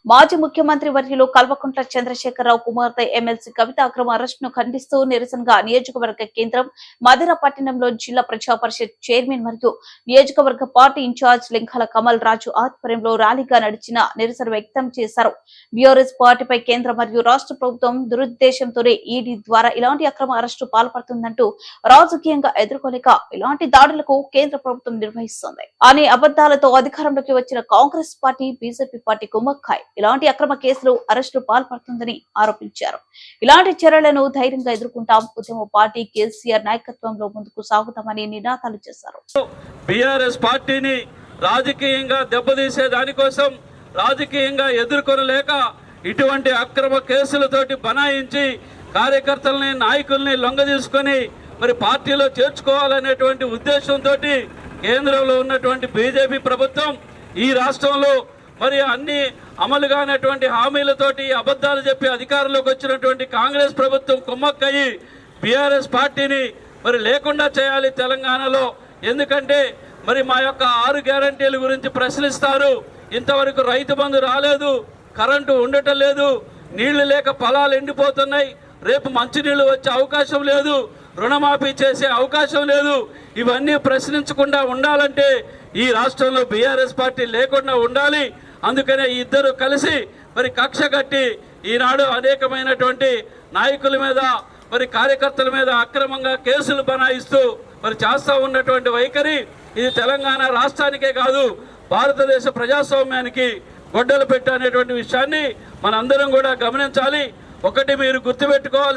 మాజీ ముఖ్యమంత్రి వర్యులు కల్వకుంట్ల చంద్రశేఖరరావు కుమార్తె ఎమ్మెల్సీ కవిత అక్రమ అరెస్టును ఖండిస్తూ నిరసనగా నియోజకవర్గ కేంద్రం మధిర పట్టణంలో జిల్లా ప్రజా పరిషత్ చైర్మన్ మరియు నియోజకవర్గ పార్టీ ఇన్ఛార్జ్ లింగాల కమల్ రాజు ఆధ్వర్యంలో ర్యాలీగా నడిచిన నిరసన వ్యక్తం చేశారు. బీఆర్ఎస్ పార్టీపై కేంద్ర మరియు రాష్ట్ర ప్రభుత్వం దురుద్దేశంతోనే ఈడీ ద్వారా ఇలాంటి అక్రమ అరెస్టు పాల్పడుతుందంటూ రాజకీయంగా ఎదుర్కోలేక ఇలాంటి దాడులకు కేంద్ర ప్రభుత్వం నిర్వహిస్తోంది అనే అబద్దాలతో అధికారంలోకి వచ్చిన కాంగ్రెస్ పార్టీ బీజేపీ పార్టీ కుమ్మక్కాయ్ ఇలాంటి అక్రమ కేసులు అరెస్టులు పాల్పడుతుందని ఆరోపించారు. ఇలాంటి చర్యలను ధైర్యంగా ఎదుర్కొంటాం, ఉద్యమ పార్టీ కేసీఆర్ నాయకత్వంలో ముందుకు సాగుతామని నినాదాలు చేశారు. బీఆర్ఎస్ పార్టీని రాజకీయంగా దెబ్బతీసే దానికోసం రాజకీయంగా ఎదుర్కొనలేక ఇటువంటి అక్రమ కేసులతోటి బనాయించి కార్యకర్తల్ని నాయకుల్ని లొంగదీసుకొని మరి పార్టీలో చేర్చుకోవాలనేటువంటి ఉద్దేశంతో కేంద్రంలో ఉన్నటువంటి బీజేపీ ప్రభుత్వం ఈ రాష్ట్రంలో మరి అన్ని అమలు కానటువంటి హామీలతోటి అబద్ధాలు చెప్పి అధికారంలోకి వచ్చినటువంటి కాంగ్రెస్ ప్రభుత్వం కుమ్మక్కయ్యి బీఆర్ఎస్ పార్టీని మరి లేకుండా చేయాలి తెలంగాణలో. ఎందుకంటే మరి మా యొక్క 6 గ్యారంటీల గురించి ప్రశ్నిస్తారు. ఇంతవరకు రైతు బంధు రాలేదు, కరెంటు ఉండటం లేదు, నీళ్లు లేక పొలాలు ఎండిపోతున్నాయి, రేపు మంచినీళ్ళు వచ్చే అవకాశం లేదు, రుణమాఫీ చేసే అవకాశం లేదు. ఇవన్నీ ప్రశ్నించకుండా ఉండాలంటే ఈ రాష్ట్రంలో బీఆర్ఎస్ పార్టీ లేకుండా ఉండాలి. అందుకనే ఇద్దరు కలిసి మరి కక్ష కట్టి ఈనాడు అనేకమైనటువంటి నాయకుల మీద మరి కార్యకర్తల మీద అక్రమంగా కేసులు బనాయిస్తూ మరి చేస్తూ ఉన్నటువంటి వైఖరి ఇది తెలంగాణ రాష్ట్రానికే కాదు భారతదేశ ప్రజాస్వామ్యానికి గొడ్డలు పెట్టనేటువంటి విషయాన్ని మనందరం కూడా గమనించాలి. ఒకటి మీరు గుర్తుపెట్టుకోవాలి.